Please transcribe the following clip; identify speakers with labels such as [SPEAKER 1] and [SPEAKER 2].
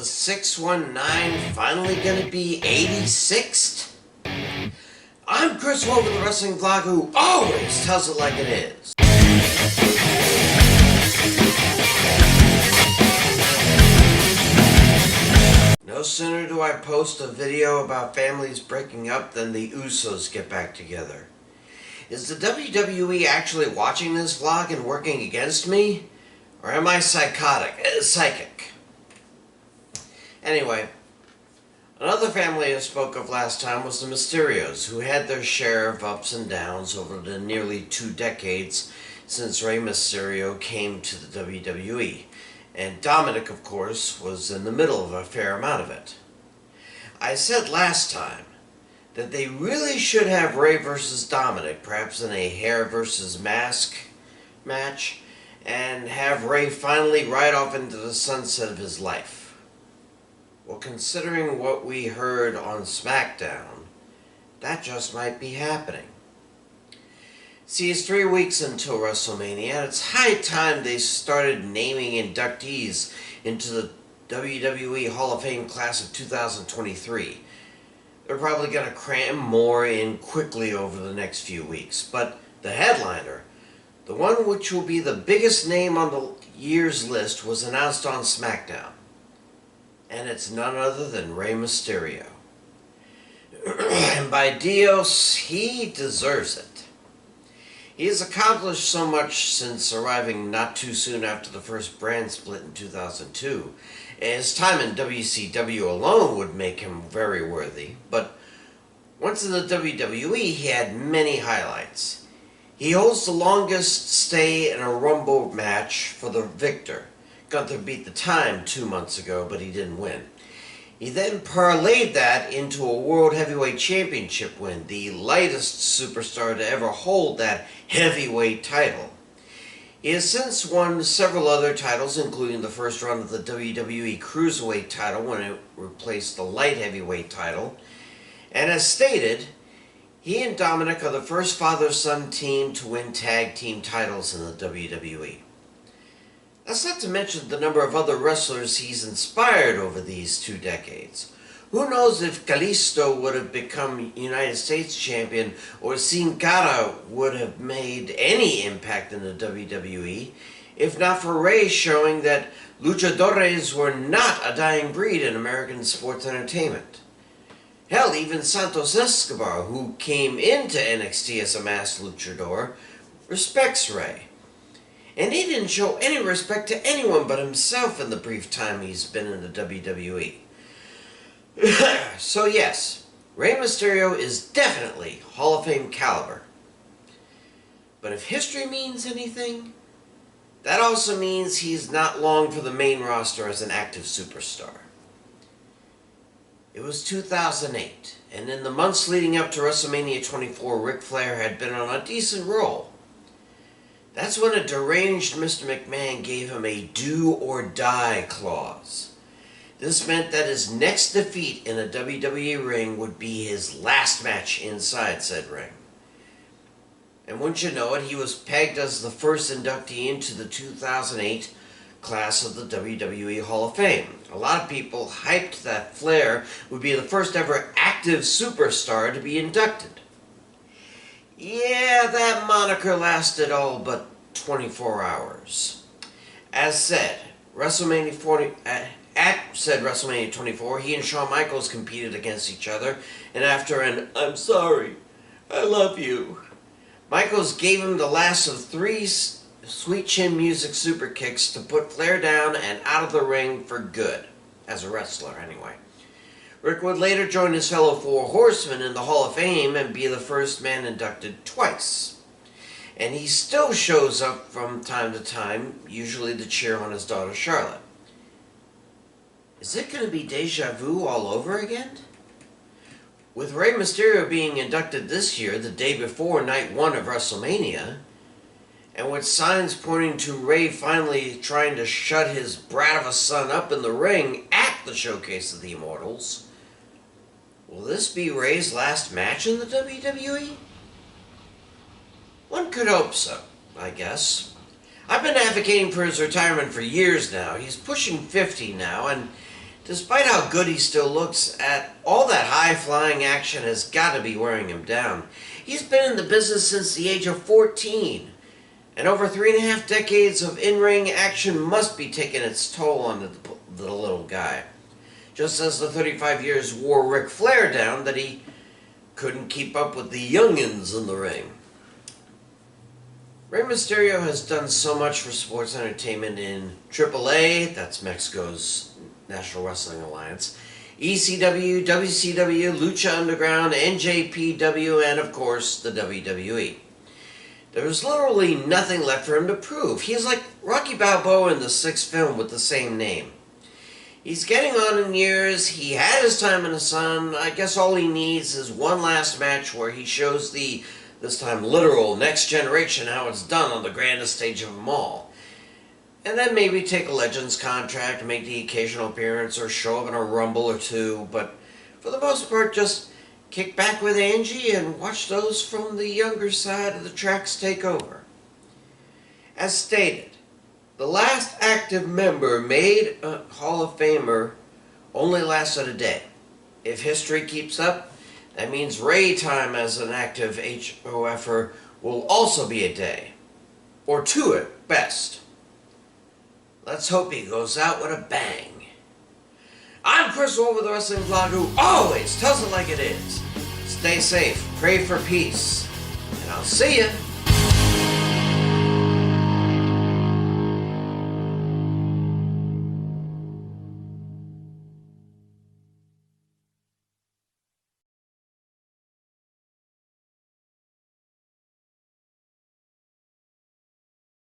[SPEAKER 1] the 619 finally gonna be 86th? I'm Chris Wolvie, the wrestling vlog who always tells it like it is. No sooner do I post a video about families breaking up than the Usos get back together. Is the WWE actually watching this vlog and working against me? Or am I psychic? Anyway, another family I spoke of last time was the Mysterios, who had their share of ups and downs over the nearly 2 decades since Rey Mysterio came to the WWE. And Dominic, of course, was in the middle of a fair amount of it. I said last time that they really should have Rey versus Dominic, perhaps in a hair versus mask match, and have Rey finally ride off into the sunset of his life. Well, considering what we heard on SmackDown, that just might be happening. See, it's 3 weeks until WrestleMania, and it's high time they started naming inductees into the WWE Hall of Fame class of 2023. They're probably going to cram more in quickly over the next few weeks, but the headliner, the one which will be the biggest name on the year's list, was announced on SmackDown. And it's none other than Rey Mysterio. And by Dios, he deserves it. He has accomplished so much since arriving not too soon after the first brand split in 2002. His time in WCW alone would make him very worthy, but once in the WWE, he had many highlights. He holds the longest stay in a Rumble match for the victor. Gunther beat the time 2 months ago, but he didn't win. He then parlayed that into a World Heavyweight Championship win, the lightest superstar to ever hold that heavyweight title. He has since won several other titles, including the first run of the WWE Cruiserweight title when it replaced the light heavyweight title. And as stated, he and Dominic are the first father-son team to win tag team titles in the WWE. That's not to mention the number of other wrestlers he's inspired over these 2 decades. Who knows if Kalisto would have become United States champion or Sin Cara would have made any impact in the WWE if not for Rey showing that luchadores were not a dying breed in American sports entertainment. Hell, even Santos Escobar, who came into NXT as a masked luchador, respects Rey. And he didn't show any respect to anyone but himself in the brief time he's been in the WWE. So yes, Rey Mysterio is definitely Hall of Fame caliber. But if history means anything, that also means he's not long for the main roster as an active superstar. It was 2008, and in the months leading up to WrestleMania 24, Ric Flair had been on a decent roll. That's when a deranged Mr. McMahon gave him a do-or-die clause. This meant that his next defeat in a WWE ring would be his last match inside said ring. And wouldn't you know it, he was pegged as the first inductee into the 2008 class of the WWE Hall of Fame. A lot of people hyped that Flair would be the first ever active superstar to be inducted. Yeah, that moniker lasted all but 24 hours. As said, at WrestleMania 24, he and Shawn Michaels competed against each other, and after an "I'm sorry, I love you," Michaels gave him the last of 3 sweet chin music super kicks to put Flair down and out of the ring for good, as a wrestler anyway. Rick would later join his fellow 4 horsemen in the Hall of Fame and be the first man inducted twice. And he still shows up from time to time, usually to cheer on his daughter Charlotte. Is it going to be deja vu all over again? With Rey Mysterio being inducted this year, the day before night 1 of WrestleMania, and with signs pointing to Rey finally trying to shut his brat of a son up in the ring at the Showcase of the Immortals, will this be Rey's last match in the WWE? One could hope so, I guess. I've been advocating for his retirement for years now. He's pushing 50 now, and Despite how good he still looks at, all that high-flying action has got to be wearing him down. He's been in the business since the age of 14, and over 3.5 decades of in-ring action must be taking its toll on the little guy. Just as the 35 years wore Ric Flair down that he couldn't keep up with the youngins in the ring. Rey Mysterio has done so much for sports entertainment in AAA, that's Mexico's National Wrestling Alliance, ECW, WCW, Lucha Underground, NJPW, and of course the WWE. There's literally nothing left for him to prove. He's like Rocky Balboa in the 6th film with the same name. He's getting on in years, he had his time in the sun. I guess all he needs is one last match where he shows the, this time literal, next generation how it's done on the grandest stage of them all. And then maybe take a Legends contract, make the occasional appearance, or show up in a Rumble or two, but for the most part, just kick back with Angie and watch those from the younger side of the tracks take over. As stated, the last active member made a Hall of Famer only lasted a day. If history keeps up, that means Rey time as an active HOFer will also be a day. Or 2 at best. Let's hope he goes out with a bang. I'm Chris Wolvie, the wrestling blog who always tells it like it is. Stay safe, pray for peace, and I'll see ya.